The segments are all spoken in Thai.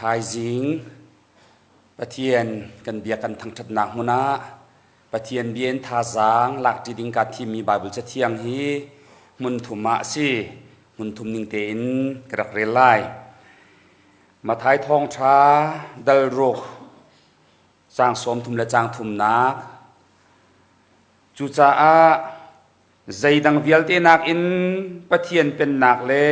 ทายจิงปะเทียนกันเบียกันทางทัดนักมุนะปะเทียนเบียนทาจางหลักจีดิงกัดที่มีไบเบิลจะเที่ยงฮีมุนทุมะสิมุนทุมนิงเตอินกระเรลัยมาท้ายทองช้าดัลรุกจางสมทุมและจางทุมนักจูจ่าใจดังเวลเตนักอินปะเทียนเป็นนักเล่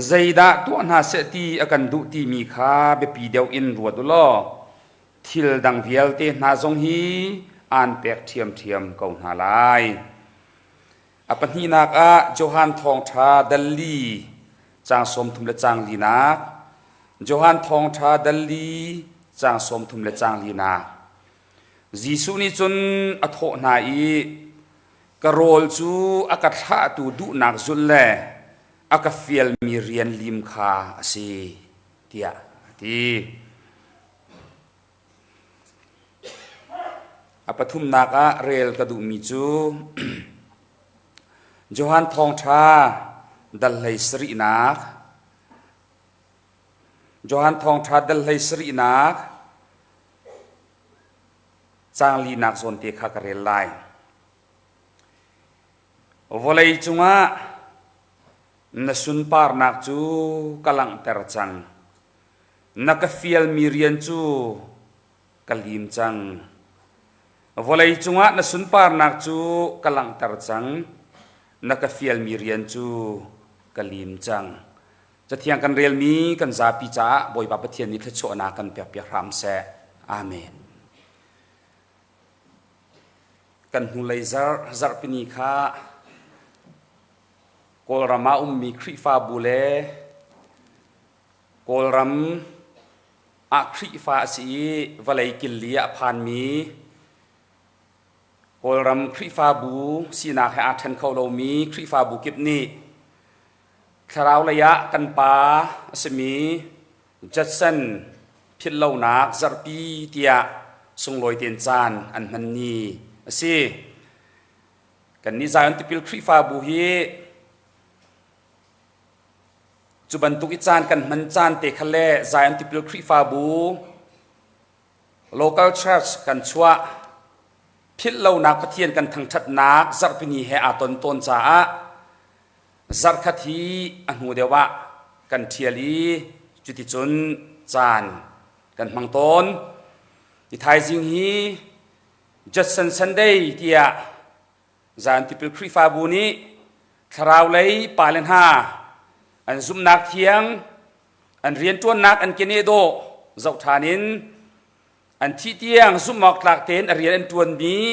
ใจดาตัวน่าเสตีอากันดุตีมีขาเบปีเดียวอินรัวดุล้อทิลดังเวลเตน่าจงฮีอ่านเปกเทียมเทียมเกาหนาลายอปันฮีนักโจฮันทองชาดัลลีจางสมทุมและจางลีนักโจฮันทองชาดัลลีจางสมทุมและจางลีนักจีสุนี่จนอโถนาอีกระโรลจูอากาศาตูดุนักจุลเล่อากาเฟียลมีเรียนลิมคาสิเดียทีอปทุมนักเรลกระดูมิจูโจฮันทองชาดัลไลสรีนักโจฮันทองชาดัลไลสรีนักจางลีนักโซนเตขากเรลไลวอลเลยจุงะนสุนปาร์นักจูกลังเตรจังนักฟิลมีเรียนจูกลิมจังวอลเลยจุงะนสุนปาร์นักจูกลังเตรจังนักฟิลมีเรียนจูกลิมจังจะเที่ยงกันเรียลมีกันซาปิจ้าบอยบาปเทียนนิทโชนากันเปียกเปียกรำเสอาเมนกันหูเลยซาร์ปินีคากอลรามามีคริฟาบูเลกอลรัมอัคริฟาสีวลัยกิลลีอพานมีกอลรัมคริฟาบูสีนาให้อาเทนเขาเรามีคริฟาบูกิบนี้คราวระยะกันปาสมีจัดสันพิลเลานักซาร์ปีเตียทรงลอยเตียนจานอันมันนี้สิกันนิจายันติพิลคริฟาบูฮีจุบันตุกิจานกันมันจานเตะทะเลใจอันติพิลคริฟาบู local church กันชัวพิลเลานักปะเทียนกันทั้งชัดนักจัดพินีเฮอาตนต้นจ้าจัดขัดทีอันหูเดียวะกันเทียลีจุติจุนจานกันมังต้นที่ไทยจริงฮีจัดสันเดย์ที่ใจอันติพิลคริฟาบูนี้คราวเลยปาเลนฮาอันซุมนักเทียงอันเรียนตัวนักอันเกเนโดเจ้าฐานินอันที่เทียงซุมหมอกหลักเตนเรียนอันตัวนี้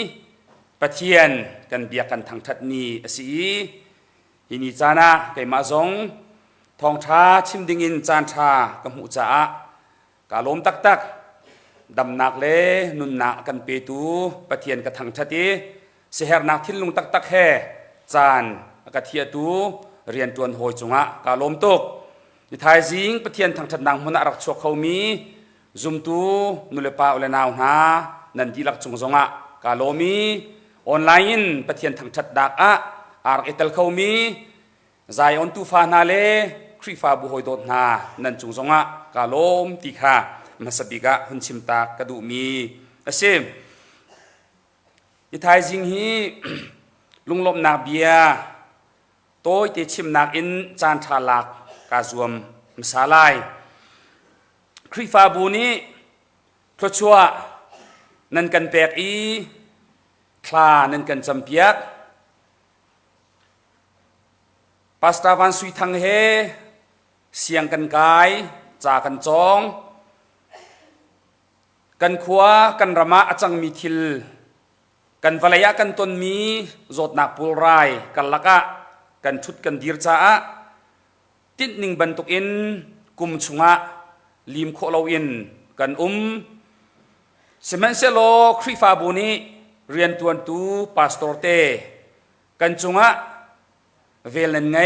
ปะเทียนกันเบียกันทางทัดนี้สีอินิจานะไก่มาซงทองชาชิมดิงินจานชากำหูจ้ากาลมตักดำนักเลนุนนักกันเปตูปะเทียนกันทางทัดนี้เสียนักทิ้งลุงตักแห่จานกะเทียตูเรียนตัวโหยจงะกาลมตกที่ไทยจิงปะเทียนทางทัดนางมุนรักชวเขามีซุมตูนุเลปาอุเลนาวนานันดีลักจงะกาลมีออนไลน์ปะเทียนทางทัดดักอาร์เอตลเขามีใจออนตูฟานาเลคริฟาบุโหยโดนานันจงะกาลมติคามาสบิกะหุนชิมตากระดูมีเสมที่ไทยจิงฮีลุงลมนาเบียโต้ติชิมนักอินจานชาลักกาจวมมสาลายคริฟาบูนี้พระชัวนันกันเปกอีคลานันกันจำเปียกปัสตาวันสุยทังเฮเสียงกันกายจากกันจองกันขวากันระมะจังมีทิลกันภรรยากันตนมีโจดนักปุลไรกันละกะกันชุดกันดีร์จ้าติดหนึ่งบรรทุกอินกุมชุงะลิมโคลาวินกันเซมันเซโลคริฟาบูนีเรียนตัวตูปาสตอร์เตกันชุงะเวลนันไง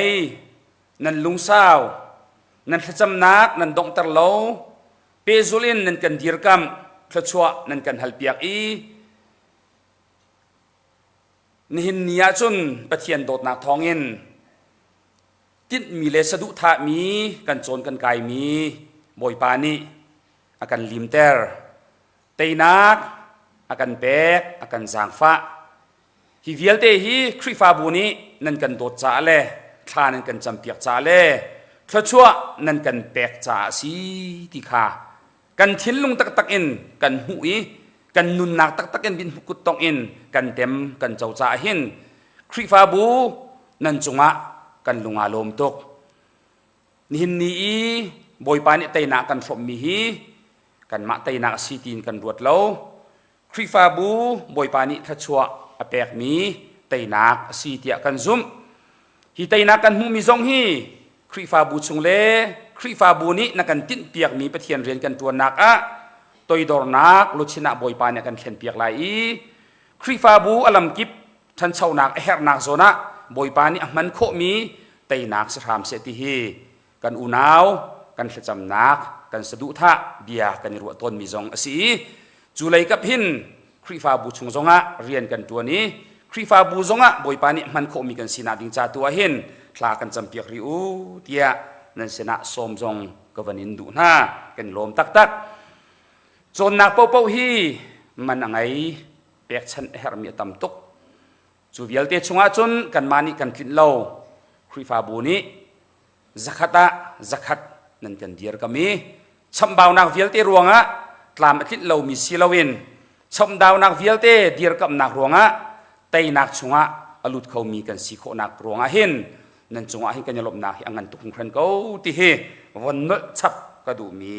นันลุงสาวนันขจำนักนันดงตร์โลเปซูลินนันกันดีร์กัมขชัวนันกันฮัลเปียกอีนิหินนิยาจุนปะเทียนโดดนักทองอินติดมีเลสดุธามีกันโจนกันไกมี บอยปานีอากันลิมเตอร์เตยนักอากันเปกอากันจางฟ้าฮิวิลเตฮีคริฟาบุนีนั่นกันโดดจ่าเล่คลานั่นกันจำเปียกจ่าเล่ทชัวนั่นกันเปกจ่าสีติขากันทิ้นลุงตักตักอินกันหุยกันนุนนักตักตักอินบินหุกุตตองอินกันเต็มกันเจ้าจ่าหินคริฟาบูนั่นจงะกันลุงอาลมตกนินนี้บอยปานิเตยนักกันสมมีฮีกันมาเตยนักสีตีนกันรวดเล่าคริฟาบูบอยปานิทชัวอเปกมีเตยนักสีเตียกันซุมฮีเตยนักกันหูมีซงฮีคริฟาบูชงเล่คริฟาบูนี้นักกันตินเปียกมีปะเทียนเรียนกันตัวนักอะตัวดอร์นักลุชินะบอยปานิกันเขียนเปียกไหลคริฟาบูอลัมกิบท่านชาวนักเฮร์นักโซนะบอยปานิมันโคมีเตยนักสถามเสติฮีกันอุณาวกันขจำนักกันสะดุทะเบียกันรัวต้นมีซงสีจุลัยกับหินคริฟาบูชงซงะเรียนกันตัวนี้คริฟาบูซงะบอยปานิมันโคมีกันสินาดิงจาตัวหินคลากันจำเปียกริอูเตียนั่นเสนาสมซงกวันอินดูน่ากันลมตักตักจนนักเป่าเป่าฮีมันอะไรเปียกฉันเฮร์มีตำตกจูเวลเตชงะจนกันมานิกันกินเหล้าคริฟาบูนี้zakatนั่นกันเดียร์ก็มีชมดาวนักวิลเตรวงะตามคิดเรามีสิลาวินชมดาวนักวิลเตเดียร์กับนักรวงะเตยนักชงะอลุดเขามีกันสิโคนักรวงะเห็นนั่นจงอาหินกันยลบนักอังกันตุกครันเขาที่เฮวันนชับก็ดูมี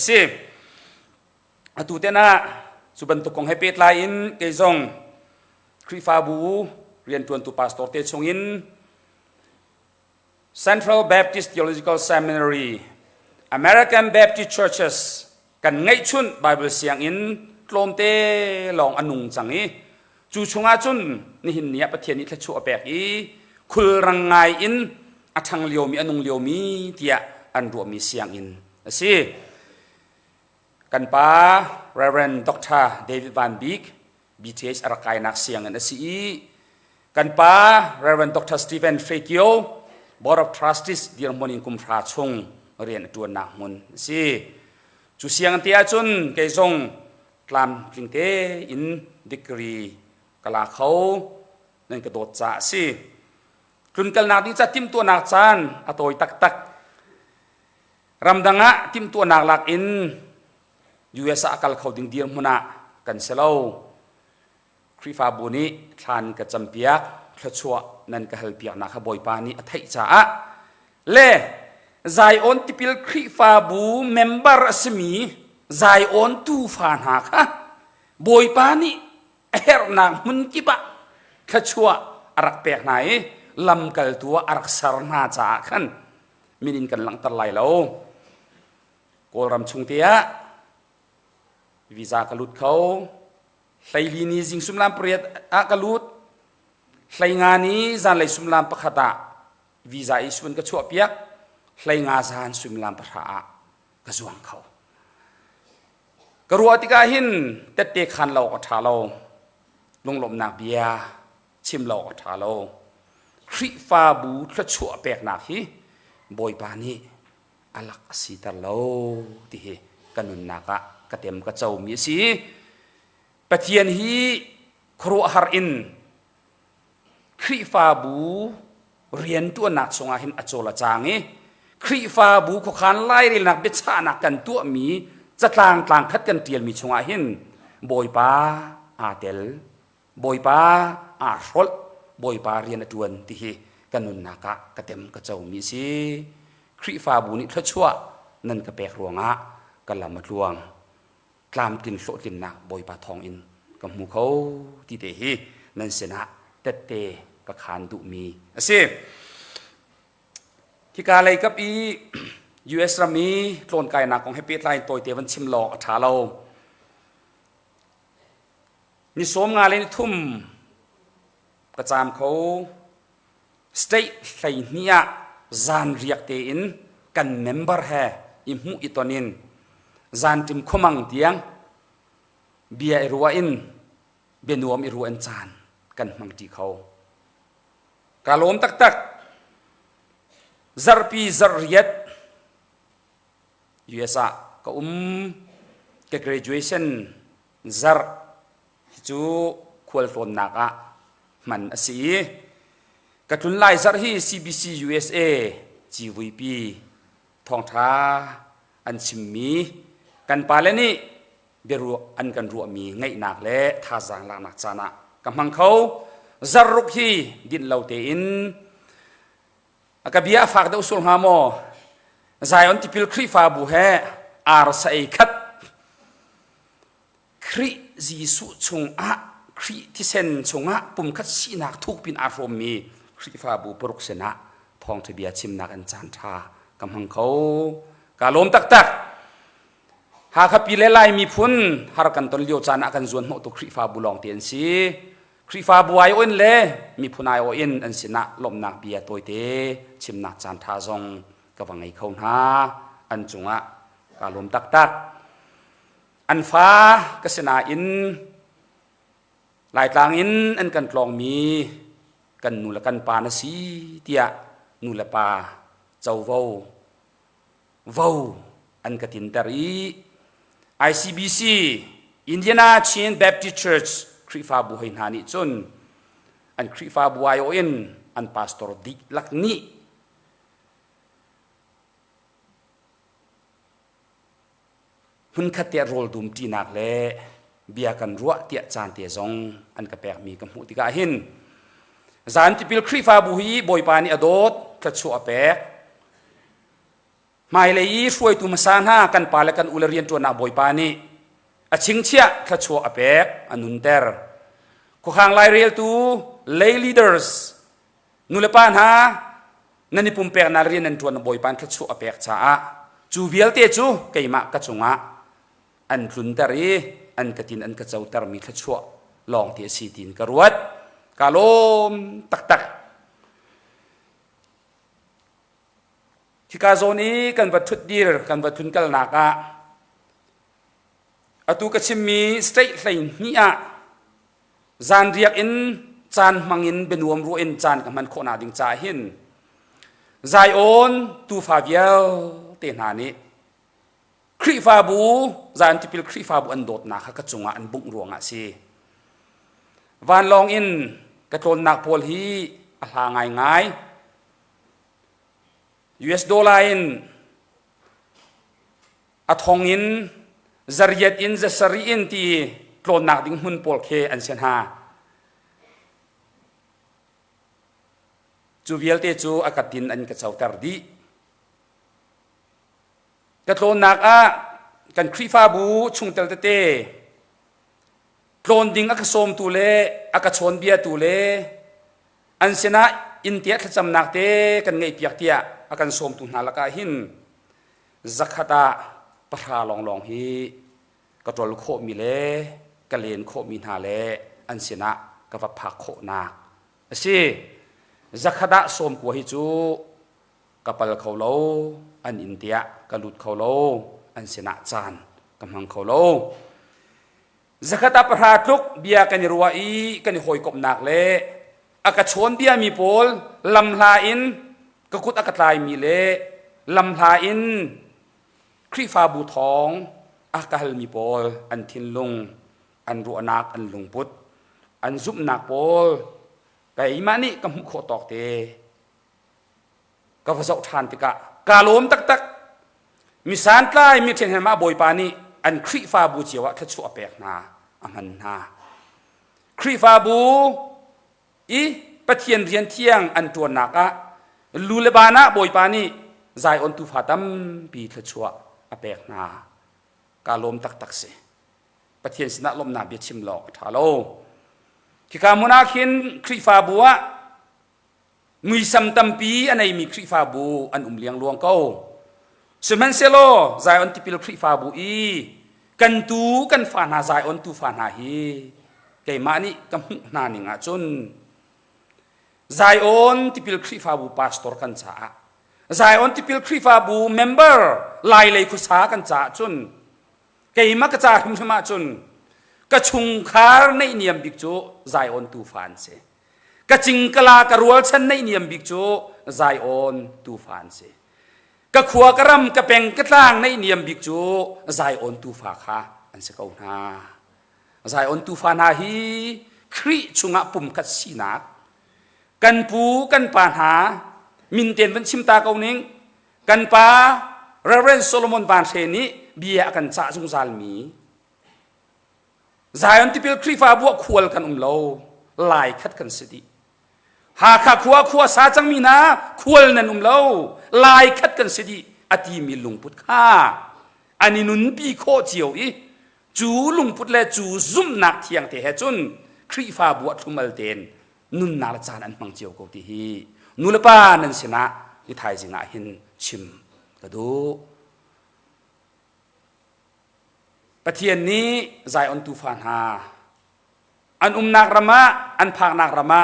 สิอตุเตนะสุบันตุกงให้เป็ดลายอินเกยซงคริฟาบูเรียนตัวนตุปาสตอร์เตชงอินCentral Baptist Theological Seminary American Baptist Churches กันไงชุน Bible เสียงอินกลมเตลองอนุงจังนี้จูชงอาจุนนี่หินเนียประเทศนี้ทชัวแปกอีคุลรังไงอินอัทังเลียวมีอนุงเลียวมีเตียอันรวมมีเสียงอินสิกันป้า Reverend Dr. David Van Beek BTH อรักายนักเสียงอันสิกันป้า Reverend Dr. Stephen Fekio Board of Trustees เดียร์มนินกุมพระชงเรียนตัวนักมุนสิจูเสียงเตียจุนเกยซงกลามจิงเตอินดิกรีกลาเขานั่นกระโดดจ่าสิคุณกลนักที่จะทิมตัวนักจานอโตยตักตักรำดังะทิมตัวนักหลักอินUS อักลเขาดิ่งเดียร์มุนะกันเสลาคริฟาบุนีทานกระจำเปียกขชัวนั่นก็เฮลเปียกนักบอยปานีอัฐิจ่าเล่ใจออนติพิลคริฟาบูเมมเบอร์สมีใจออนตูฟานักบอยปานีเฮร์นักมุนกิบะขชัวอารักเปียกไหนลำกัลตัวอารักสารนาจ่าขันมินินกันหลังตะไลแล้วโกลรำชงเตียวิซากลุดเขาไลลีนีจิงสุมลามเปรียดอากลุดไลงานี้จานไลสุมลามปะขตาวิซาอิสุนกระชัวเปียกไลงาจานสุมลามปะขากระจวงเขากรัวติกาหินเตเตขันเราก็ทาเราลงลมนักเบียชิมเราก็ทาเราคริฟาบูกระชัวเปียกนักฮีบอยปานีอลักสีตาเราที่เฮกันนุนนักะกระเต็มกระเจ้ามีสีปะเทียนฮีครัวฮาร์อินคริฟาบูเรียนตัวนักสงอาหินอโจลจางเอคริฟาบูขานไล่เรียนนักเบชานักกันตัวมีจะต่างคัดกันเตียนมีสงอาหินบอยปาอาเตลบอยปาอาโรลบอยปาเรียนตัวที่เฮกันนุนนักะกระเต็มกระเจ้ามีสีคริฟาบูนี่ทัชัวนั่นกระเปกรวงะกันละมัดลวงกลามกินโสกินนักบอยปาทองอินกับหมูเขาที่เตฮีนั่นเสนะเตเตกระขานดุมีอาศัยที่กาเลยกับอีUS รามีโคลนไก่นักของให้เปียไลน์ตัวเตวันชิมหลอกถาเรานี่สมงานเลยทุ่มกระจามเขาสเตย์ใส่เนียจานเรียกเตอินกันเมมเบอร์แฮอิมูอิตอนินจานจิมขมังเตียงเบียร์รัวอินเบนวมอิรัวอินจานกันมังตีเขากาลมตักซาร์ปีซาร์เรียด US ka ke graduation zar chu khwal ton naka man asi ka tun lai zar hi CBC USA GVP thong tha an chimmi kan palani beru an kan ru mi ngai nak le tha jang la nak chana kamang khau zarruk hi din laute in akabia fak da usul hamo Zion tipil khri fa bu he ar sai khat khri jisu chung a khri ti sen chung a pum khat si nak thuk pin a rom mi khri fa bu poruk sena thong thibia chim nak an chan tha kamang khau ka lom tak tak ha kha pi le lai mi phun har kan tol lio chan akan zon no to khri fa bu long ten si khri fa bu ai on le mi phunai o in an sina lom nak bia toy te chim nak chan tha zong ka wangai khau na an chunga ka lom tak tak an fa ka sina in lai tlang in an kan tlong mi kan nu la kan pa na si tia nu la pa chau vo an ka tin tari ICBC Indiana Chin Baptist Church khri fa bu hein hani chun an khri fa bu ai o in an pastor di lakni hun khatia rol dum ti nak le bia kan ruwa tia chan te zong an ka pek mi ka mu ti ka hin zan ti pil khri fa bu hi boi pani adot ka chu apek mai le yi suai tu masan ha kan pala kan ularian tu na boi pani a ching chia ka chu apek anun ter ko khang lai real tu lay leaders nulepan ha nani pumpek na rian an tu na boi pan ka chu apek cha a chu vial te chu keima ka chunga an tlun tari an katin an ka chau tar mi kha chua long te si tin ka ruat kalom tak tak thika zoni kan bathut dir kan bathun kal naka atu ka chimmi straight line ni a zan riak in chan mangin benuam ru in chan ka man khona ding cha hin zai on tu fa vial te na ni khri fa bu zan tipil khri fa bu an dot na kha ka chunga an bung ruanga si van long in ka tol nak pol hi a hla ngai ngai US dollar in a thong in zariat in zasari in ti tlon nak ding hun pol khe an sen ha chu vial te chu akatin an ka chautar di ka tlon nak a kan khri fa bu chung tel te tlon ding aka som tu le aka chon bia tu le an sena in tia thacham nak te kan ngei piak tia akan som tu na laka hin zakhata patha long long hi ka tol kho mi le ka len kho mi na le an sena ka va phak kho na asi zakhada som ko hi chu kapal kho lo an india ka lut kho lo an sena chan kamang kho lo zakhata patha tuk bia kan ruwa i kan hoi kop nak le aka chon bia mi pol lam hla in kakut akatlai mi le lam hla in khri fa bu thong akahal mi pol an thin lung an ru anak an lung put an zup nak pol kai mani kam kho tok te ka vasau than te ka kalom tak tak mi san tlai mi chen ma boi pani an khri fa bu chiwa kha chu apek na aman na khri fa bu i pathian rian thiang an tuan naka lulebana boi pani zai on tu fatam pi thla chua apek na kalom tak tak se pathian sina lom na bi chim lok thalo kika muna khin khri fa buwa ngui sam tampi anai mi khri fa bu an liang luang ko semen selo zai on tipil khri fa bu i kan tu kan fa na zai on tu fa na hi ke mani kam na ni nga chun Zion tipil khri fa bu pastor kan cha Zion tipil khri fa bu member lai lei khu sa kan cha chun kei ma ka cha hum ma chun ka chung khar nei niam bik chu Zion tu fan se ka ching kala ka rual chan nei niam bik chu Zion tu fan se กะขัวกระรำกะเป็งกะต่างในเนียมบิกจูใจอ่อนตูฟ้าค่ะอันเสกเอาหน้าใจอ่อนตูฟ้านาฮีครีชุงะปุ่มกัดสีนักกันปูกันปานหามินเตียนเป็นชิมตาเกาเนิงกันปาเรเรนโซโลมอนบานเซนีเบียกันจ่าจุงซาลมีใจอ่อนที่เป็นครีฟ้าบวกขวลกันโลลายคัดกันสิดีหากขัวสาจังมีนะขวลนันโลลายคัดกันสิดีอดีมีลุงพุทธข้าอันนี้นุนปีโคเจียวอีจูลุงพุทธและจูซุ่มนักเทียงเตะจุนครีฟ้าบวกทุมัลเตนนุนนาลจานอันมังเจียวกูตีฮีนุลป้านันสินะนิทายจิงาหินชิมกระดูปะเทียนนี้ใจอันตูฟานฮาอันนักรำมะอันพากนักรำมะ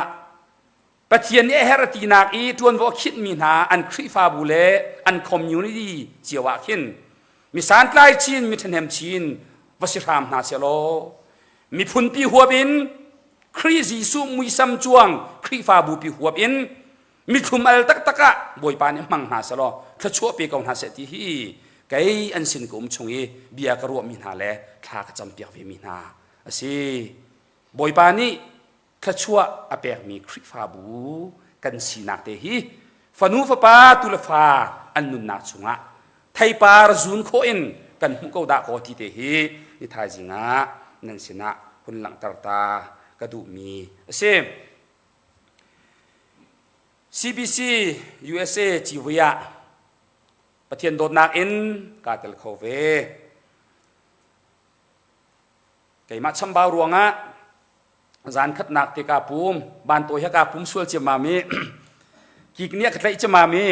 ปะเทียนนี้เฮรตีนักอีทวนว่าคิดมีนาอันครีฟาบุเลอันคอมมูนิตี้เจียวะขินมีสารใกล้ชินมีทันเฮมชินวสิรามนาเซโลมีพุนปีหัวบินครีจีสุมุยซัมจวงครีฟาบูปีหัวบินมีคุมอัลตักตะกะบอยปานมังนาเซโลถ้าชั่วปีกองนาเซติฮีไกอันสินกุมชงเอเบียกรัวมีนาเลทากจำเปียกเวมีนาสิบอยปานี่ถ้าชั่วอเปกมีคริฟ้าบูกันสีนักเตฮีฟนูฟปาตุลฟาอันนุนนักสุงะไทยปาร์ซุนโคอินกันมุกดาโคติเตฮีนิทายจิงะนันสินะคุณหลังตาตากระดูมีเซ CBC USA จีวิยะประเทศโดนนักอินกาเตลโคเวไก่มาชัมบาวรวงะจานขัดนักเตกาปุมบานตัวเฮกาปุมส่วนเจมามีกิกเนียขัดไลเจมามี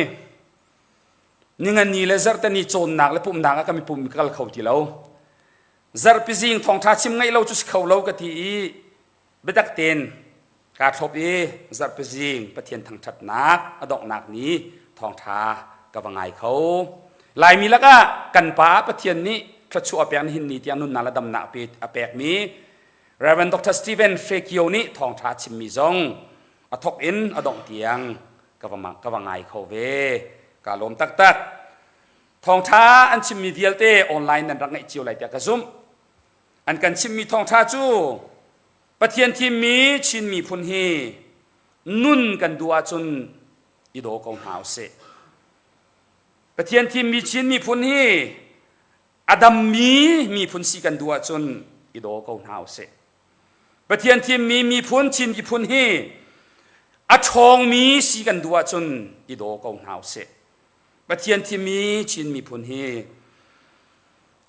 นี่เงินนี่เลยซาร์ตันนี่โจนนักและปุ่มนักก็มีปุ่มกัลเขาที่เราซาร์พิจิงทองท้าชิมไงเราจุดเขาเรากะทีเบดักเตนการทบซาร์พิจิงประเทศทางชัดนักอดอกนักนี้ทองท้ากำลังไงเขาลายมีแล้วก็กันป้าประเทศนี้ถ้าชัวเปียนหินนี่ที่อนุนาละดำนักเปิดอเปกมีเรเวนดรสตีเวนเฟกิโอนี่ทองท้าชิมมีซงอทกอินอดองเตียงกำลังไงเขาเวกาลมตักทองท้าอันชิมมีเดียลเตออนไลน์นั่นรักไงเจียวไหลเดียกซุมอันกันชิมมีทองท้าจูประเทศที่มีชินมีพุนฮีนุ่นกันดัวจนอิโดกงหาวเสประเทศที่มีชินมีพุนฮีอดัมมีพุนสีกันดัวจนอิโดกงหาวเสประเทศที่มีพุนชินมีพุนฮีอชองมีสีกันดัวจนอิโดกงหาวเสประเทศที่มีชินมีพุนฮี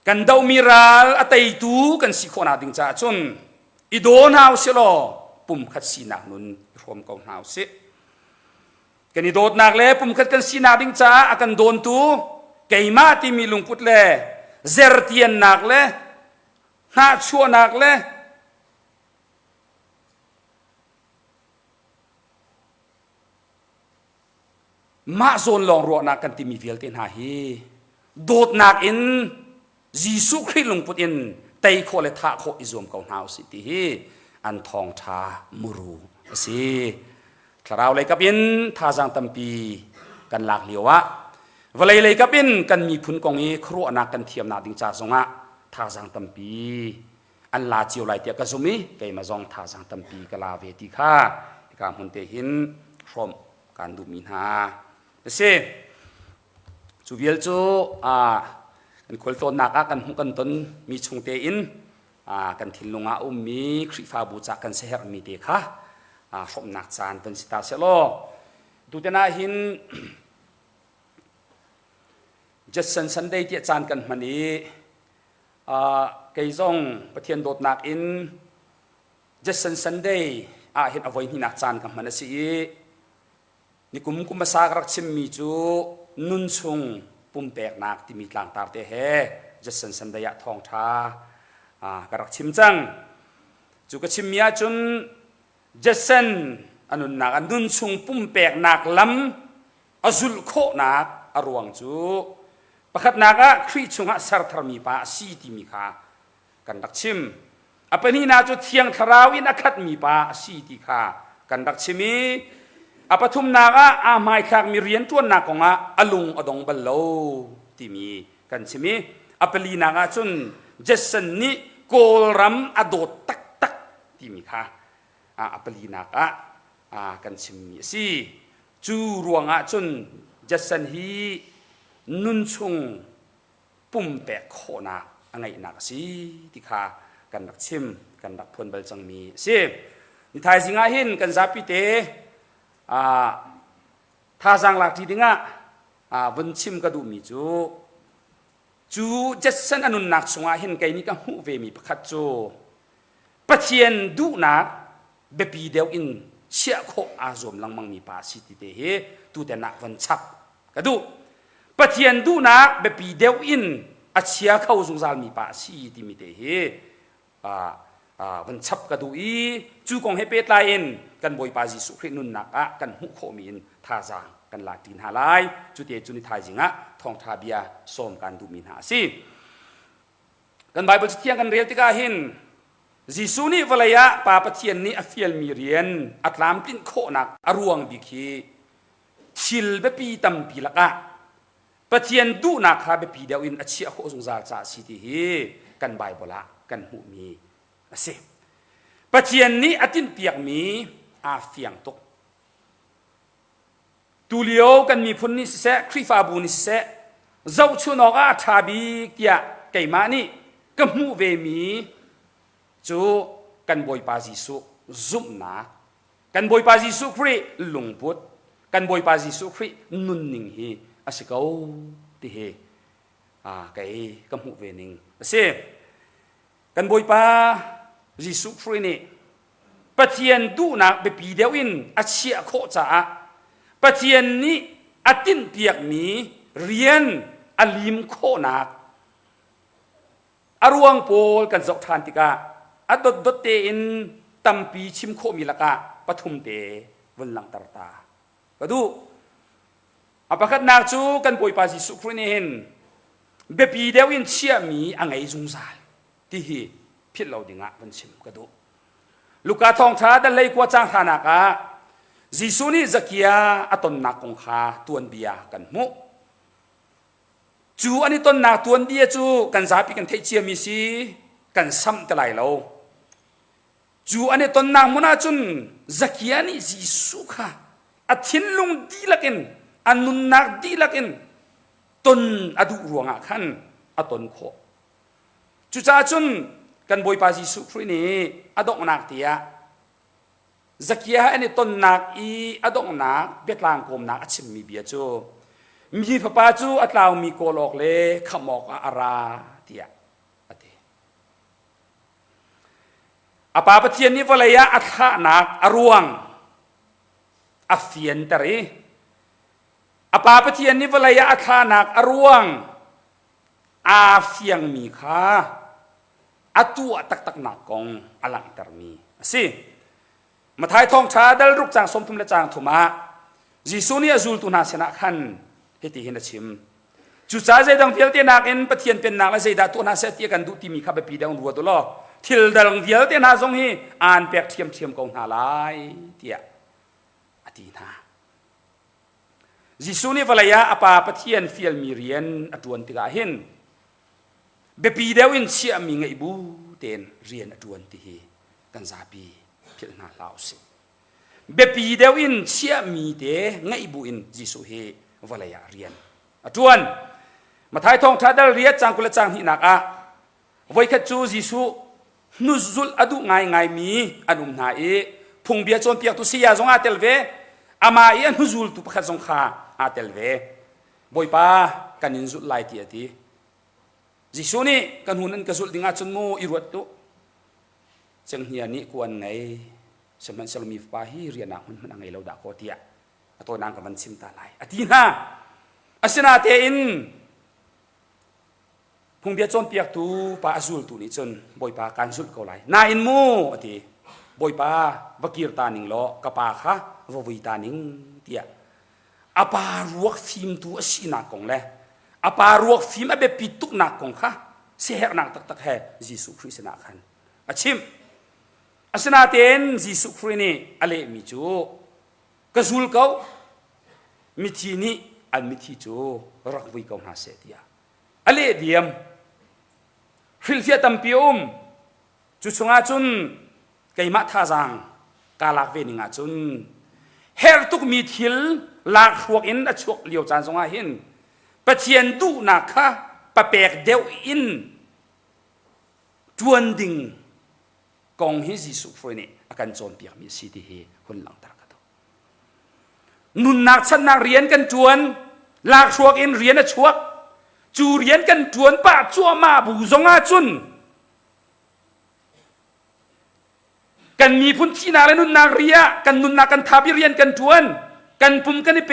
กันดาวมีราลอตัยตูกันสิโคนาดิงจ่าจนอิโดนาวเสลอปุ่มขัดสีนักนุนรวมกองหาวเสกันอิโดนักเล่ปุ่มขัดกันสีนักดิงจ่าอากันโดนตูไก่มาที่มีลุงพุทธเล่เซอร์เทียนนักเล่หาชั่วนักเล่มาโซนลองรัวนักกันที่มีเวลเตนหาฮีโดดนักอินจีสุคริลุงพุทธอินไตโคเลทาโคอิซอมกองหาวสิทีฮีอันทองชามุรูสิคราวเลยกับอินท่าจังตัมปีกันหลักเหลียววะเวลาเลยกับอินกันมีพุนกองอีครัวนักกันเทียมนาดิงจ่าสงะท่าจังตัมปีอันลาจิวไลเตียกซุมิไกมาจงท่าจังตัมปีกลาเวติค่าการหุนเตหินพร้อมการดูมินาเสจูเวลจูกันคนโตนักกันหุกันต้นมีชงเตอินกันทินลงอามีคริฟาบูจากกันเสหมีเดค่ะสมนักจานเป็นสิตาเซโลดูแต่น่าหินจัดสันเดย์ที่จานกันมันนี้เกยจงประเทศโดดนักอินจัดสันเดย์เห็นเอาไว้ที่นักจานกันมันสินี่กุมภาษากรักชิมมีจูนุนชงปุ่มแปกนักที่มีหลังตาเตะเฮจัดสันเดย์ทองท้ากรักชิมจังจูกชิมมีอาจุนจัดสันอนุนักนุนชงปุ่มแปกนักล้ำอจุลโคนักอรวงจูประคัดนักครีชงะสารธรรมีปาสีติมีขากันรักชิมอปนี้นาจูเทียงทราวินักขัดมีปาสีติขากันรักชิมี อปทุมนาก็อาไม้ขากมีเรียนตัวนักของอลุงอดงบัลโลที่มีกันใช่ไหมอปลีนาก็จนเจสันนี่โกลรัมอโดตักตักที่มีค่ะอปลีนาก็กันใช่ไหมสิจูรวงจนเจสันฮีนุนชงปุ่มแปะโคนาอะไรนักสิที่ค่ะกันนักชิมกันนักพลบัลจังมีสินิทายสิงห์หินกันซาปิเตท่าสังหลักที่ดิ้งวันชิมกระดูมีจูเจสันอนุนักสงอาหินไกนี่ก็หูเวมีประคัตจูปะเทียนดูนักเบปีเดียวอินเชี่ยโคอาซอมลังมังมีปาสิติเตเฮตูแต่นักวันชับกระดูปะเทียนดูนักเบปีเดียวอินอาเชียเข้าสงสารมีปาสิติมิเตเฮวันชับกระดูอีจูกองให้เป็ดลายเอ็นกันบอยปาจิสุครินุนนักกันหุโคมินท่าจางกันลาตินหาลายจุดเดียจุนิทายจิงทองทาเบียส้มกันดูมินหาสิกันไบเบิลเที่ยงกันเรียลติกาหินจิสุนี่วลายะปาปเทียนนี่อฟิลมีเรียนอัตลามปินโคนักอรวงบิคีชิลเบปีตัมปีละกะปะเทียนดูนักฮาเบปีเดียวอินอเชียโคสงสารจ่าสิติฮีกันไบเบิลกันหูมีเสปะเทียนนี้อตินเปียกมีอาเฟียงตกตูเลียวกันมีพุนนิสเซครีฟาบูนิสเซเจ้าชุนออกาชาบีเกียไก่มานี่ก็มูเวมีจูกันบอยปาจิสุซุมนากันบอยปาจิสุครีลุงพุทกันบอยปาจิสุครีนุนนิงฮีอาศัยเขาที่เฮไก่ก็มูเวนิงเสกันบอยปาจิสุครีนี่ปะเทียนดูนักเบปีเดียวอินอาเชียโคจ่าปะเทียนนี้อตินเปียกมีเรียนอลิมโคนักอรวงโปลกันจกทานติกาอดดเตอินตัมปีชิมโคมิลกะปทุมเตวันหลังตาตาก็ดูอภักนักจูกันป่วยปาจิสุครีนี่เห็นเบปีเดียวอินเชียมีอังไงจุงสายที่ฮีพิษเราดิ่งวันชิมก็ดูลูกาทองช้าดันเลยกว่าจ้างฐานักจิสุนี่จักยาอตนนักคงคาตัวนเบียกันมุจูอันนี้ต้นนักตัวนเบียจูกันสาปีกันเทเชียมีสีกันซ้ำแต่ไหลเราจูอันนี้ต้นนักมุนาจุนจักยานี่จิสุค่ะอธินลุงดีลักินอันนุนนักดีลักินต้นอดุรวงขันอตนโคจูจ้าจุนกันบอยปาจิสุครีนี่อดอกนักเตียจักยาอันนี้ต้นนักอีอดอกนักเบียดลางกลมนักชิมมีเบียจูมีพระปาจูอัตลาวมีโกลอกเลขมอกอาราเตียอเตอปาปเทียนนี้วลายะอัตานักอรวงอเฟียนตรีอปาปเทียนนี้วลายะอัตานักอรวงอาเฟียงมีค่ะอตัวตักนักกองอลังตรมีสิมาท้ายทองช้าดัลรุกจางสมทุมและจางถุมาจิสุนี่จูลตุนาเสนาขันเฮติเฮนชิมจุจ้าใจดังเพียลเตียนักเอ็นปะเทียนเป็นนักและใจดาตัวนาเสตีกันดูที่มีข้าพปีดังรัวตัวล้อทิลดังเพียลเตียนาทรงฮีอ่านแปกเทียมกองนาลายเตียอดีนาจิสุนี่วลายะอปาปะเทียนเฟียลมีเรียนอดวนติกาเห็นเบปีเดวินเชียมีไงบูเตนเรียนอดวนติฮีกันซาปีพิลนาลาวสิเบปีเดวินเชียมีเตไงบูอินจิสุเฮวลายะเรียนอดวนมาท้ายทองท้าดัลเรียจางกุลจางหินักไว้ขัดจูจิสุนุซุลอดุไงมีอนุมนาเอพุงเบียจนเปียกตุสิยาจงอาเตลเวอามาเอนุซุลตุปขัดจงขาอาเตลเวบอยปากันยินซุลไลตีอตีจิสุนี่กันหุนันกระสุนดิ่งอาจนมูอิรวดตุจังเฮียนี่กวนไงสมันสลมีฟ้าฮีเรียนักมันไงเราด่าโคเตียตัวนางกับมันซิมตาไลอดีน่าอาศนาเตอินพงเบียจนเปียกตูปาอซุลตูนี่จนบอยปาการสุดเขาไลนาอินมูอดีบอยปาวกีรตานิงโลกปาค่ะววิตานิงเตียอาปารวกฟิมตูอสินักกงเลยอาปารวกฟิมอเบปิตุกนักกงค่ะเสียนักตักแห่ยิสุคริสต์นักขันอาชิมอาศนาเตนยิสุครินี่อะไรมิจู กระสุลเขามิทีนี้อันมิทีจูรักวิเขาหาเสียดีอเลเดียมฟิลเฟียตัมปิอุมจุดสงอาจุนไกมาท่าจางกาลักเวนิงอาจุนเฮร์ตุกมีทิลลากพวกอินอชวกเลียวจานสงอาหินปะเทียนดูนักค่ะปะเปกเดวอินจวนดิ่งกองฮิซิสุฟรนี่อาการโจนเปียกมีสิทธิเฮคนหลังตากระโดนุนนักฉันนักเรียนกันจวนลากพวกอินเรียนอชวกจูเรียนกันจวนป้าจัวมาบูสงอาจุนกันมีพุนที่นาและนุนนาเรียกันนุนนากันทาบิเรียนกันจวนกันปุ่มกันนี่เป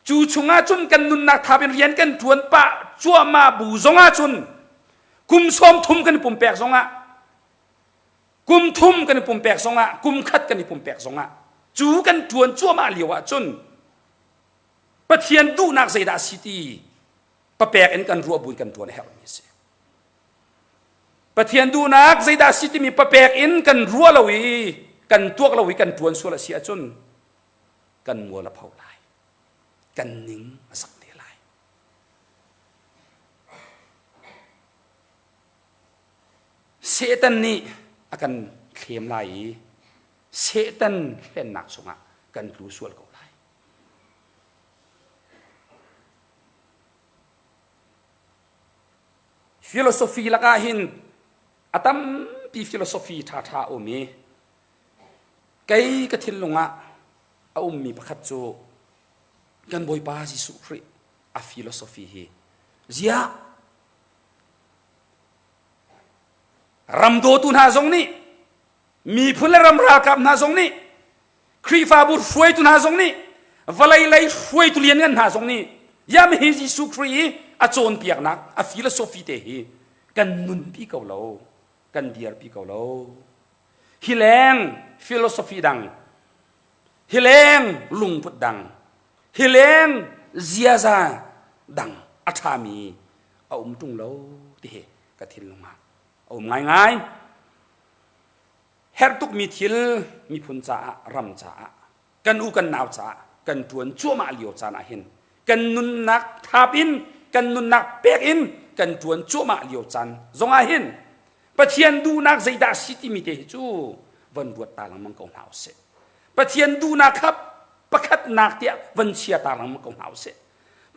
จูชงอาจุนกันนุนนาทาบิเรียนกันจวนป้าจัวมาบูสงอาจุนกุมซ้อมทุ่มกันปุ่มแปกสงอากุมทุ่มกันปุ่มแปกสงอากุมคัดกันปุ่มแปกสงอาจูกันจวนจัวมาเลียวอาจุนปะเทียนดูนักเสดาสิตีปะแปกเอ็นกันรัวบุญกันจวนเฮลมิเซปะเทียนดูนักเสดาสิตีมีปะแปกเอ็นกันรัวละวีกันตัวละวีกันจวนสุรเสียจุนกันมัวละเผาลายกันนิ่งสักเดียลายเซตันนี่อากันเคลมลายเซตันเล่นหนักสงะกันรู้ส่วนเขาลายฟิโลโซฟีละกาหินอาตัมปีฟิโลโซฟีท่าโอเมไกกระทินลงอ่ะเอามีประคัตโจกันบอยปาจิสุครีอะฟิโลโซฟีเฮเจียรำโดตุนาทรงนี้มีพลรำรากับนาทรงนี้ครีฟาบุรฟวยตุนาทรงนี้วลัยไลฟวยตุเลียนกันนาทรงนี้ยามเฮจิสุครีอาโจนเปียกนักอะฟิโลโซฟีเตเฮกันนุนปีเกาเหลากันเดียร์ปีเกาเหลาฮิเลงฟิโลโซฟีดังฮิเลงลุงพุดดังฮิเลงเจียซาดังอัฐามีเอาตุงเหลาที่เฮกระทินลงมาเอาง่ายเฮร์ตุกมีทิลมีพุนจ่ารำจ่ากันอูกันนาวจ่ากันจวนจั่วมาเลียวจ่านาเห็นกันนุนนักทาบินกันนุนนักเปียกอินกันจวนจั่วมาเลียวจันจงอาเห็นปะเทียนดูนักใจดาสิติมิเตจูวันบวชตาลังมังกรหาวเสปะเทียนดูนักครับประคัดนักเตียวันเชียตาลังมังกรหาวเส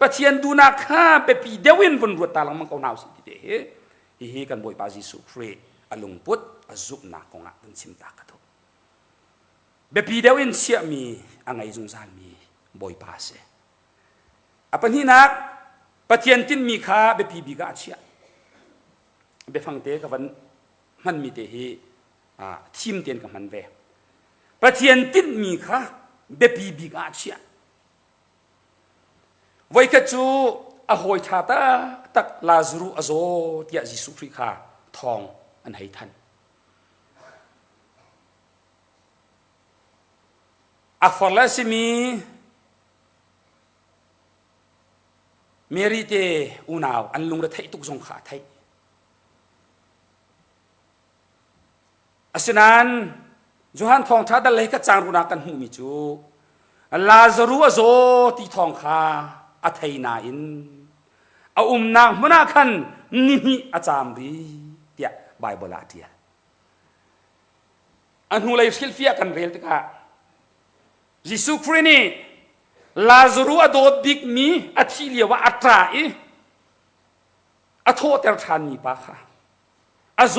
ปะเทียนดูนักข้าเปปีเดวินวันบวชตาลังมังกรหาวเสติเตเฮกันบอยปาจิสุครีอลุงพุทธอจุบนักกงะเป็นชิมตากระทบเบปีเดวินเชียมีอังไงจุงซานมีบอยปาเสอปันที่นักปะเทียนตินมีข้าเบปีบิกาเชียเบฟังเตกับมันมีเตหีทีมเตียนกับมันเวปะเทียนตินมีข้าเบปีบิกาเชียไว้กจูอโหยชาตาตักลาซรูอโซเตียจิสุคริคาทองอันให้ท่านอัฟอลลาซิมีเมริเตอุนาวอันลุงระไทยตุกสงขาไทยอาศนันจูฮันทองท้าดัลเลยก็จางรุนักกันหูมิจูลาซารูอโซตีทองขาอัทยนาอินเอานางมนาคันนิมิอาจามรีเดียไบเบิลอาเดียอันหูเลยสกิลฟิอากันเรียลติกายิสุครีนีลาซารูอโดบิกมีอัทิเลียวะอัตราอีอัทโตเตอร์ทานมีปะค่ะอโซ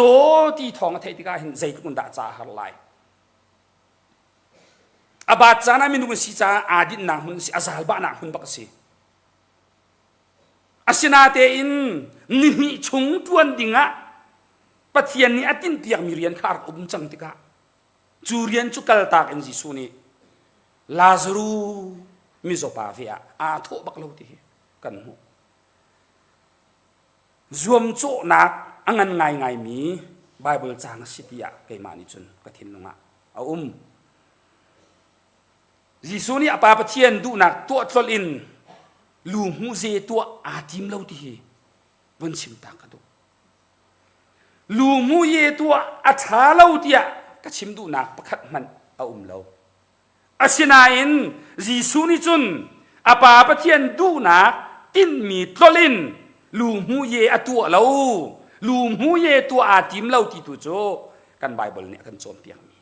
ตีทองอัทยติกาเห็นใจตุนดาจาฮัลไลอบาดจานามินุกสิจาอาดินนางหุนสิอาซาลบานางหุนบักสิอาศินาเตอินนิมิชุงตวนดิงะปะเทียนนี้อตินเปียกมีเรียนคาร์อุมจังติกาจูเรียนจุกัลตากอินจิสุนีลาซารูมิโซปาเฟียอาโทบักโลติกันหูรวมโจนักอังงันไงมีไบเบิลจางสิติยะเกมานิจุนกระทินลงมาเอาจิสุนีอปาปะเทียนดูนักตัวทลอินลูมูเซตัวอาทิมเลาที่วันชิมตากระดูลูมูเยตัวอาชาเลาที่ก็ชิมดูนักประคัดมันเอาเลา อาศินาอินจีสุนิจุนอาปาปะเทียนดูนักตินมีตลลินลูมูเยอตัวเราลูมูเยตัวอาติมเราที่ตุโจกันไบเบิลเนี่ยกันโจมเปียงมี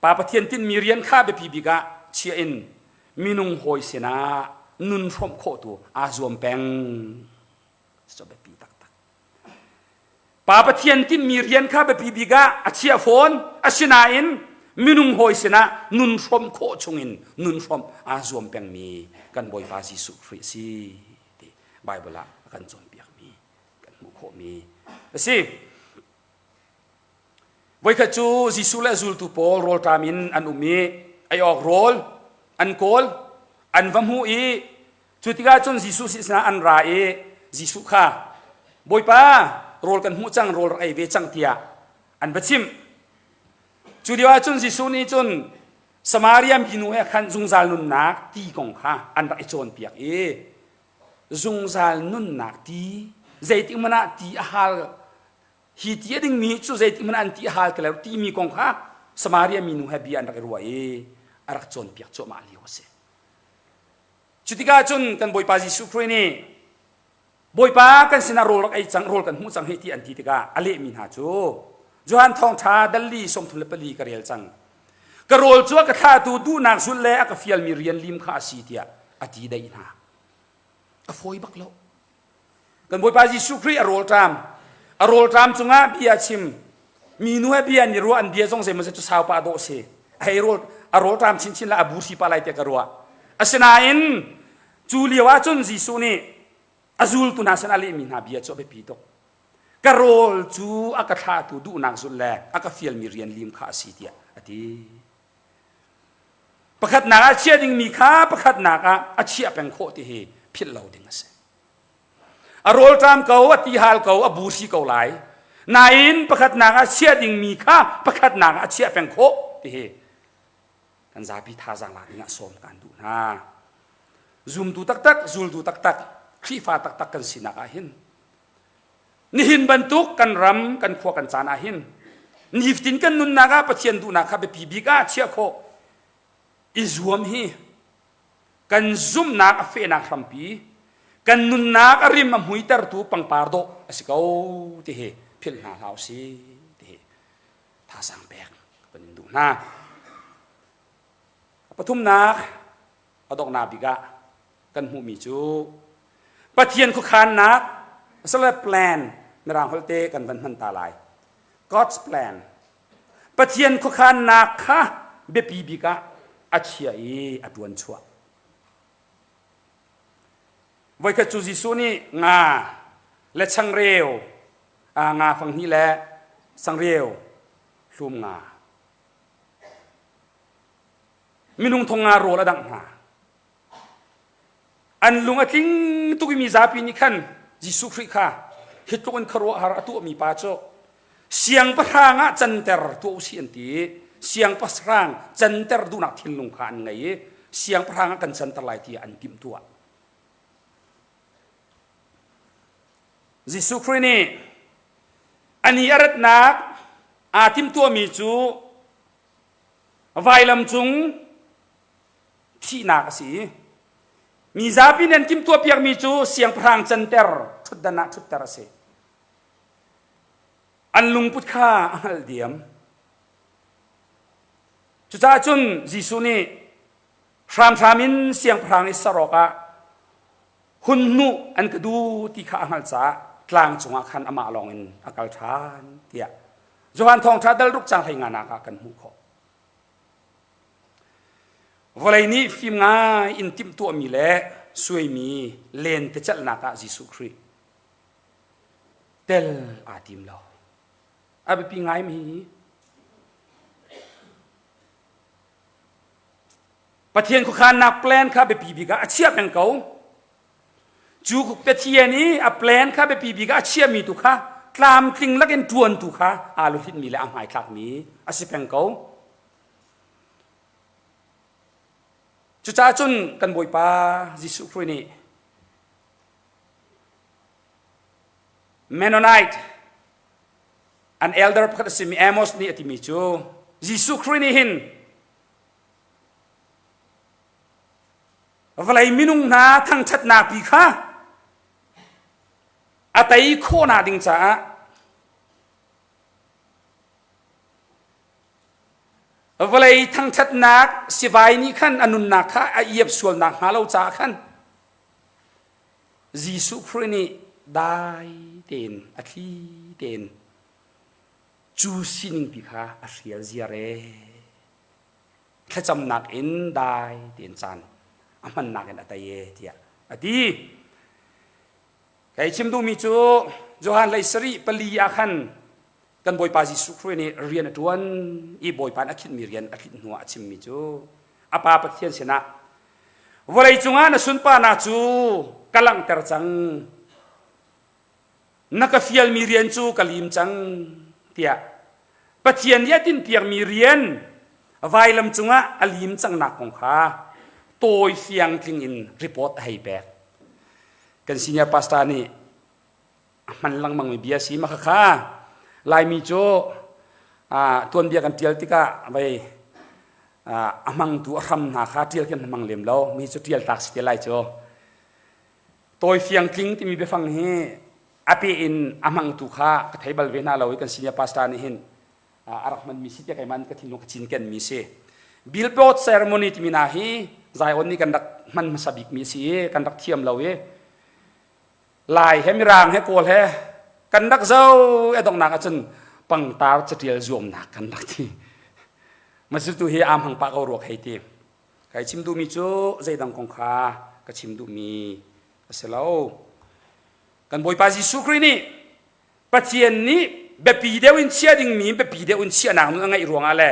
ปาปะเทียนตินมีเรียนข้าเบปีบิกะเชียอินมินุงหอยเสนานุนฟรมโคตัวอาจวมแปงจบเบปีตักตักปาปะเทียนตินมีเรียนข้าเบปีบิกะอาเชียโฟนอาศินาอินมินุงหอยเสนานุนฟรมโคชงอินนุนฟรมอาจวมแปงมีกันบอยปาจิสุคริสีไบเบิลละกันโจมเปียงมีกันมุโคมีสิไว้ขจูจิสุและจูลตุโปลโรลตามินอันอุมีไอออกโรลอันโกลอันวัมหูอีจุดที่ก้าจนจิสุสิสนาอันราเอจิสุข้าบอยป้าโรลกันหูจังโรลไอเวจังเตียอันบัชิมจุดที่ว่าจนจิสุนี่จนสมารียมกินูเอขันจุงซาลนุนนักตีกงข้าอันรักโจนเปียกจุงซาลนุนนักตีใจติมันตีอาหารฮีตีดิ่งมีจู่ใจติมันอันตีอาหารกันแล้วตีมีกงข้าสมารียมินูเฮบีอันรักรัวอารักโจนเปียกโจมาลีโอเซจุดที่ก้าจนกันบอยปาจิสุครีนี่บอยปากันสินาโรลไอจังโรลกันหูจังเฮตีอันตีติก้าอเลมินหาจูจวนทองท้าดัลลีสมทุนเลปลีกระเรียลจังกระโรลจัวกระทาตูดูนางสุดเล่กฟิลมีเรียนลิมข้าสีเตียอตีได้นะอฟอยบักโลกันบอยปาจิสุครีอโรลตามจุงะเบียชิมมีนัวเบียนี่รัวอันเดียจงเสมันจะสาวปาโดเซไฮโรลอโรลตามชินละอบูสีปาไลเตกรัวอาเซนาอินจูเลียวาจุนจิสุนี่อาจูลตุนาเซนาเลมินาเบียจบไปปีตกกระโรลจูอากาศาตูดูนางสุดเล่อากาฟิลมีเรียนลิมข้าสีเตียอตีประคัดนักอาเชียดิงมีข้าประคัดนักอาเชียเป็นโคติเฮพิลเราดิงเสอโรลตามเขาอติฮาลเขาอบูสีเขาไหลนายอินประคัดนักอาเชียดิงมีข้าประคัดนักอาเชียเป็นโคติเฮกันซาพิธาจังหลังนี้สมกันดูนะซุมดูตักซูลดูตักขีฟ้าตักกันสินักอาหินนิหินบรรทุกกันรำกันขวกันจานอาหินนิฟตินกันนุนนักปะเทียนดูนักไปปีบิกาเชียโคอิจวมฮีกันซุมนักเฟนักรัมปีกันนุนนักอริมมุยเตอร์ตูปังปาร์โดสิเขาที่เฮพิลนาลาวซีที่เฮท่าสังเบกเป็นดูนะปฐุมนักอดอกนาบิกากันหูมิจูปะเทียนคุขานนักสลับแปลนในรางฮอลเตกันวันมันตาลาย God's plan ปะเทียนคุขานนักค่ะเบปีบิกาอาเชียอดวนชัวไว้กับจูจิสุนี่งาและช่างเร็วงาฝั่งนี้แหละสังเร็วลุมงามินุงทงงาโรละดังหาอันลุงอทิ้งตุกิมีซาปินิคันจิสุคริค่ะฮิตุกันครัวหาตัวมีปาโจเสียงประทางะจันเตอร์ตัวเสียนตีเสียงประสรางจันเตอร์ดูนักทินลงขานไงเสียงประทางกันจันตะไลที่อันติมตัวจิสุครินี่อันนี้อรัตนักอาติมตัวมีจูไวลำจุงที่นักสิมีซาปินันติมตัวเปียกมีจูเสียงประทางจันเตอร์ทุดดานะทุดตระเสอันลุงพุทธาอัลเดียมจุดจุนจิสุนี่ชรามินเสียงพรางอิสระกะหุ่นนุอันกระดูที่ข้าหัลซากลางจงอาคันอามาลองอินอากาศทานเตียจวนทองชาดลรุกจางให้งานอากันมุขวันนี้ฟิล์มง่ายอินติมตัวมีเละสวยมีเลนเตจัลนักจิสุคริเตลอาติมเราอาไปปีง่ายมีปะเทียนคุขานนักแปลนข้าไปปีบิกาเชียเป็นเขาจูกุปะเทียนี้อัปแลนข้าไปปีบิกาเชียมีตุข้าคลามติงลักเอ็นทวนตุข้าอาลุทินมีและอาหมายคลักมีอาศิเป็นเขาจุจ้าจุนกันบอยป้าจิสุครินีเมนอไนต์อันเอลเดอร์พัดสิมีเอมอสนี่อติมิจู Giêsu Christ ni hin valai minung na thang chat na pi kha atai kho na ding cha valai thang chat nak sivai ni khan anun na kha a yep sual na halo cha khan Giêsu Christ ni dai ten athi ten chu sining pi kha a rial zia re khacham nak in dai ten chan aman nak en ataye tia adi kai chim du mi chu Johan Laisari pali akhan kan boy pa Giêsu Christ ni rian atuan I boy pan akhit mi rian akhit nuwa chim mi chu apa pathian sena volai chunga na sun pa na chu kalang ter chang naka fial mi rian chu kalim chang tia pathian ya tin piang mi rian vailam chunga alim chang na kong kha toy fiang tling in report hai back kan senior pastor ni man lang mang mi bia si ma kha lai mi cho tuan bia kan tial tika bai amang tu ram na kha tial kan mang lem lo mi cho tial tak si lai cho toy fiang tling ti mi be phang he api in amang tu kha ka thai bal ve na lo kan senior pastor ni hin arahman mi si kai man ka thinu ka chin ken mi se billboard ceremony ti mi na hi zai on ni kan dak man masabik mi si kan dak thiam lo e lai he mi rang he kol he kan dak zau e dong na ka chen pang tar chatial zoom na kan dak thi masu tu he am hang pa ko ro khai ti kai chim du mi chu zai dang kong kha ka chim du mi aselo kan boy pa Giêsu Christ ni pathian ni be pi deu in chia ding mi be pi deu in chia na ngai ruang ale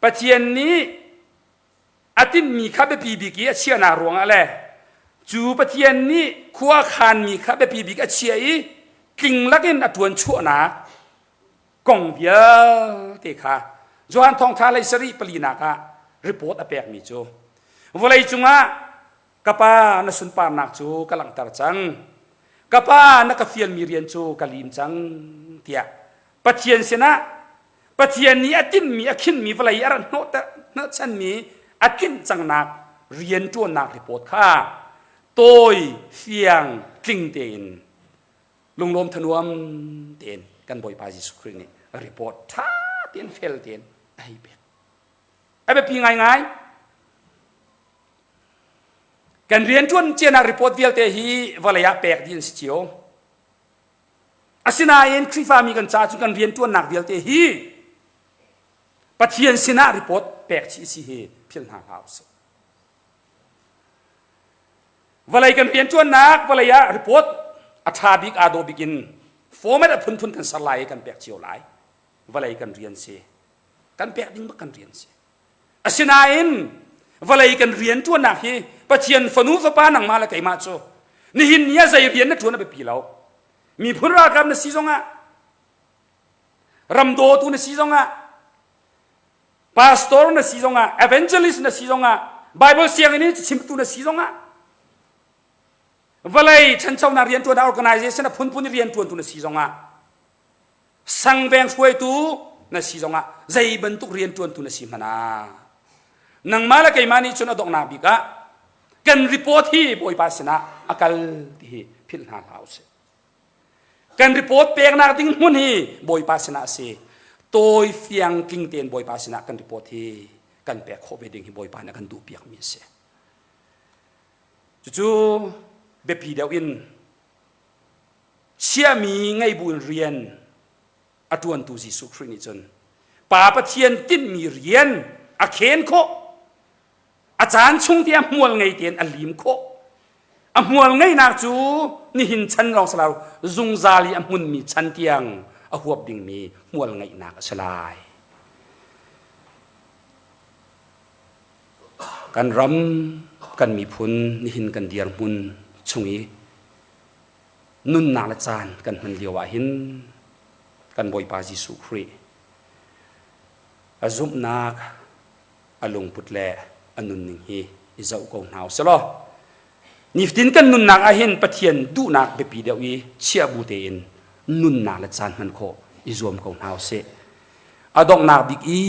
pathian ni atin mi kha be pi bi ki a chia na ruang ale chu pathian ni khuwa khan mi kha be pi bi ka chia I king lakin atuan chu na kong bia te kha Johan thong tha lai sari palina ka report a pek mi chu volai chunga kapa na sun pa nak chu kalang tar chang kapa na ka fial mi rian chu kalim chang tia pathian sena pathian ni atin mi akhin mi volai ar no ta na chan mi akin chang nak rian tu nak report kha toy fiang tling ten lunglom thanuam ten kan boy pa Giêsu Christ ni report tha ten fel ten ai be pi ngai ngai kan rian tuan chena report vial te hi valaya pek din si chio asina en khifa mi kan cha chu kan rian tuan nak vial te hi pathian sina report pek chi si he phil na house valai kan rian tuan nak valaya report atha big ado begin format phun phun kan salai kan pek chiu lai valai kan rian se kan pek ding ba kan rian se asina en valai kan rian tuan nak hi pathian fanu fa pa nang mala kai ma cho ni hin nia zai rian na thuna be pi lo mi phun ra kam na si zonga ramdo tu na si zonga pastor na si zonga evangelist na si zonga bible siang ni chim tu na si zonga valai chan chau na rian tu na organization na phun phun rian tu na si zonga sang beng fuai tu na si zonga zai bentuk rian tu na si mana nang mala kai mani chuna dok na bi ka kan report hi boy pasina akal hi phil na house kan report pek na ting mun hi boy pasina se toy fiang king ten boy pasina kan report hi kan pek kho be ding hi boy pa na kan du piak mi se chu be pi deu in sia mi ngai bun rian atuan tu Giêsu Christ ni chon pa pathian tin mi rian a khen kho a chan chung ti mual ngai ten alim kho a mual ngai nak chu ni hin chan rong salau zung zali a mun mi chan tiang a huap ding mi mual ngai nak salai kan ram kan mi phun ni hin kan diar mun chungi nun na la chan kan man liwa hin kan boy pa Giêsu Christ azum nak alung putle anun ning hi izau ko naw selo niftin kan nun nak ahin pathian du nak be pi dewi chia bu te in nun na la chan man kho izom ko naw se adong nak dik i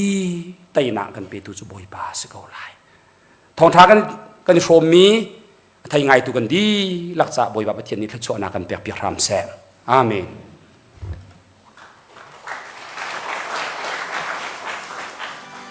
tay na kan pe tu chu boi ba se ko lai thong tha kan shom mi thai ngai tu kan di lakcha boi ba pathian ni thchu na kan pek pi ram se amen